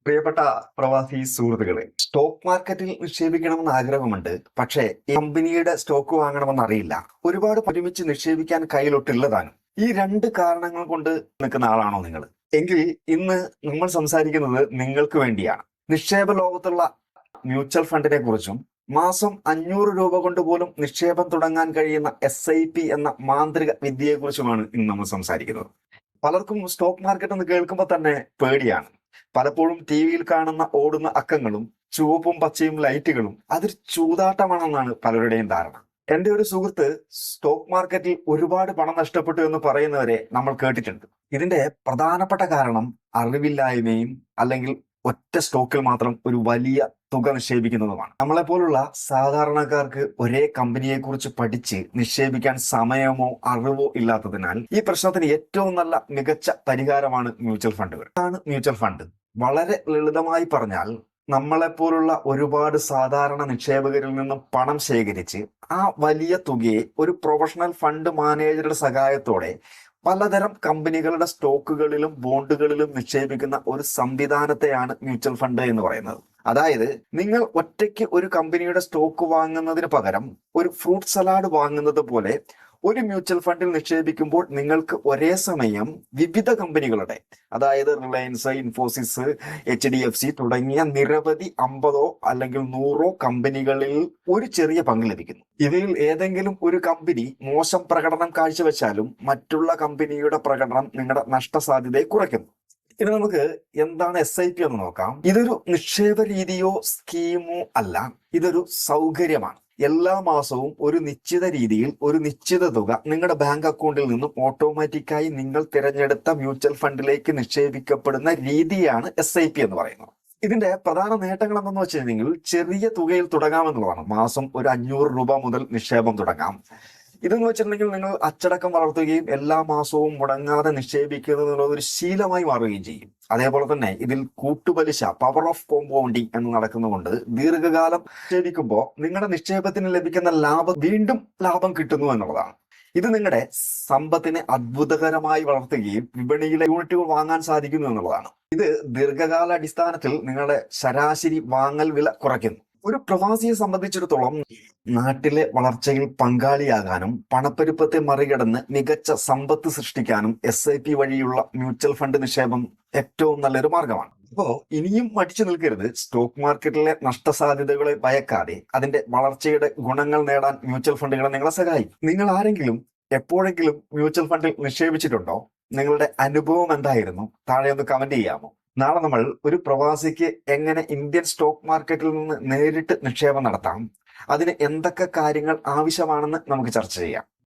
പ്രിയപ്പെട്ട പ്രവാസി സുഹൃത്തുക്കളെ, സ്റ്റോക്ക് മാർക്കറ്റിൽ നിക്ഷേപിക്കണമെന്ന് ആഗ്രഹമുണ്ട്. പക്ഷേ ഈ കമ്പനിയുടെ സ്റ്റോക്ക് വാങ്ങണമെന്ന് അറിയില്ല. ഒരുപാട് ഒരുമിച്ച് നിക്ഷേപിക്കാൻ കയ്യിലൊട്ടില്ലതാനും. ഈ രണ്ട് കാരണങ്ങൾ കൊണ്ട് നിൽക്കുന്ന ആളാണോ നിങ്ങൾ? എങ്കിൽ ഇന്ന് നമ്മൾ സംസാരിക്കുന്നത് നിങ്ങൾക്ക് വേണ്ടിയാണ്. നിക്ഷേപ ലോകത്തുള്ള മ്യൂച്വൽ ഫണ്ടിനെ കുറിച്ചും മാസം 500 രൂപ കൊണ്ട് പോലും നിക്ഷേപം തുടങ്ങാൻ കഴിയുന്ന SIP എന്ന മാന്ത്രിക വിദ്യയെക്കുറിച്ചുമാണ് ഇന്ന് നമ്മൾ സംസാരിക്കുന്നത്. പലർക്കും സ്റ്റോക്ക് മാർക്കറ്റ് എന്ന് കേൾക്കുമ്പോൾ തന്നെ പേടിയാണ്. പലപ്പോഴും ടിവിയിൽ കാണുന്ന ഓടുന്ന അക്കങ്ങളും ചുവപ്പും പച്ചയും ലൈറ്റുകളും അതൊരു ചൂതാട്ടമാണെന്നാണ് പലരുടെയും ധാരണ. എന്റെ ഒരു സുഹൃത്ത് സ്റ്റോക്ക് മാർക്കറ്റിൽ ഒരുപാട് പണം നഷ്ടപ്പെട്ടു എന്ന് പറയുന്നവരെ നമ്മൾ കേട്ടിട്ടുണ്ട്. ഇതിന്റെ പ്രധാനപ്പെട്ട കാരണം അറിവില്ലായ്മയും അല്ലെങ്കിൽ ഒറ്റ സ്റ്റോക്കിൽ മാത്രം ഒരു വലിയ തുക നിക്ഷേപിക്കുന്നതുമാണ്. നമ്മളെപ്പോലുള്ള സാധാരണക്കാർക്ക് ഒരേ കമ്പനിയെ കുറിച്ച് പഠിച്ച് നിക്ഷേപിക്കാൻ സമയമോ അറിവോ ഇല്ലാത്തതിനാൽ ഈ പ്രശ്നത്തിന് ഏറ്റവും നല്ല മികച്ച പരിഹാരമാണ് മ്യൂച്വൽ ഫണ്ടുകൾ. മ്യൂച്വൽ ഫണ്ട് വളരെ ലളിതമായി പറഞ്ഞാൽ, നമ്മളെപ്പോലുള്ള ഒരുപാട് സാധാരണ നിക്ഷേപകരിൽ നിന്നും പണം ശേഖരിച്ച് ആ വലിയ തുകയെ ഒരു പ്രൊഫഷണൽ ഫണ്ട് മാനേജറുടെ സഹായത്തോടെ പലതരം കമ്പനികളുടെ സ്റ്റോക്കുകളിലും ബോണ്ടുകളിലും നിക്ഷേപിക്കുന്ന ഒരു സംവിധാനത്തെയാണ് മ്യൂച്വൽ ഫണ്ട് എന്ന് പറയുന്നത്. അതായത് നിങ്ങൾ ഒറ്റയ്ക്ക് ഒരു കമ്പനിയുടെ സ്റ്റോക്ക് വാങ്ങുന്നതിന് പകരം ഒരു ഫ്രൂട്ട് സലാഡ് വാങ്ങുന്നത് പോലെ ഒരു മ്യൂച്വൽ ഫണ്ടിൽ നിക്ഷേപിക്കുമ്പോൾ നിങ്ങൾക്ക് ഒരേ സമയം വിവിധ കമ്പനികളുടെ, അതായത് റിലയൻസ്, ഇൻഫോസിസ്, HDFC തുടങ്ങിയ നിരവധി 50 അല്ലെങ്കിൽ 100 കമ്പനികളിൽ ഒരു ചെറിയ പങ്ക് ലഭിക്കുന്നു. ഇവയിൽ ഏതെങ്കിലും ഒരു കമ്പനി മോശം പ്രകടനം കാഴ്ചവെച്ചാലും മറ്റുള്ള കമ്പനിയുടെ പ്രകടനം നിങ്ങളുടെ നഷ്ടസാധ്യതയെ കുറയ്ക്കുന്നു. ഇനി നമുക്ക് എന്താണ് SIP എന്ന് നോക്കാം. ഇതൊരു നിക്ഷേപ രീതിയോ സ്കീമോ അല്ല, ഇതൊരു സൗകര്യമാണ്. എല്ലാ മാസവും ഒരു നിശ്ചിത രീതിയിൽ ഒരു നിശ്ചിത തുക നിങ്ങളുടെ ബാങ്ക് അക്കൗണ്ടിൽ നിന്നും ഓട്ടോമാറ്റിക്കായി നിങ്ങൾ തിരഞ്ഞെടുത്ത മ്യൂച്വൽ ഫണ്ടിലേക്ക് നിക്ഷേപിക്കപ്പെടുന്ന രീതിയാണ് SIP എന്ന് പറയുന്നത്. ഇതിന്റെ പ്രധാന നേട്ടങ്ങൾ എന്തെന്ന് വെച്ചിട്ടുണ്ടെങ്കിൽ, ചെറിയ തുകയിൽ തുടങ്ങാമെന്നുള്ളതാണ്. മാസം ഒരു 500 രൂപ മുതൽ നിക്ഷേപം തുടങ്ങാം. ഇതെന്ന് വെച്ചിട്ടുണ്ടെങ്കിൽ നിങ്ങൾ അച്ചടക്കം വളർത്തുകയും എല്ലാ മാസവും മുടങ്ങാതെ നിക്ഷേപിക്കുന്നത് എന്നുള്ളത് ഒരു ശീലമായി മാറുകയും ചെയ്യും. അതേപോലെ തന്നെ ഇതിൽ കൂട്ടുപലിശ, പവർ ഓഫ് കോമ്പൗണ്ടിങ് എന്ന് നടക്കുന്നതുകൊണ്ട് ദീർഘകാലം നിക്ഷേപിക്കുമ്പോൾ നിങ്ങളുടെ നിക്ഷേപത്തിന് ലഭിക്കുന്ന ലാഭം വീണ്ടും ലാഭം കിട്ടുന്നു എന്നുള്ളതാണ്. ഇത് നിങ്ങളുടെ സമ്പത്തിനെ അത്ഭുതകരമായി വളർത്തുകയും വിപണിയിലെ യൂണിറ്റുകൾ വാങ്ങാൻ സാധിക്കുന്നു എന്നുള്ളതാണ്. ഇത് ദീർഘകാല അടിസ്ഥാനത്തിൽ നിങ്ങളുടെ ശരാശരി വാങ്ങൽ വില കുറയ്ക്കുന്നു. ഒരു പ്രവാസിയെ സംബന്ധിച്ചിടത്തോളം നാട്ടിലെ വളർച്ചയിൽ പങ്കാളിയാകാനും പണപ്പെരുപ്പത്തെ മറികടന്ന് മികച്ച സമ്പത്ത് സൃഷ്ടിക്കാനും SIP വഴിയുള്ള മ്യൂച്വൽ ഫണ്ട് നിക്ഷേപം ഏറ്റവും നല്ലൊരു മാർഗമാണ്. അപ്പോ ഇനിയും മടിച്ചു നിൽക്കരുത്. സ്റ്റോക്ക് മാർക്കറ്റിലെ നഷ്ടസാധ്യതകളെ ഭയക്കാതെ അതിന്റെ വളർച്ചയുടെ ഗുണങ്ങൾ നേടാൻ മ്യൂച്വൽ ഫണ്ടുകൾ നിങ്ങളെ സഹായിക്കും. നിങ്ങൾ ആരെങ്കിലും എപ്പോഴെങ്കിലും മ്യൂച്വൽ ഫണ്ടിൽ നിക്ഷേപിച്ചിട്ടുണ്ടോ? നിങ്ങളുടെ അനുഭവം എന്തായിരുന്നു? താഴെ ഒന്ന് കമന്റ് ചെയ്യാമോ? നാളെ നമ്മൾ ഒരു പ്രവാസിക്ക് എങ്ങനെ ഇന്ത്യൻ സ്റ്റോക്ക് മാർക്കറ്റിൽ നിന്ന് നേരിട്ട് നിക്ഷേപം നടത്താം, അതിന് എന്തൊക്കെ കാര്യങ്ങൾ ആവശ്യമാണെന്ന് നമുക്ക് ചർച്ച ചെയ്യാം.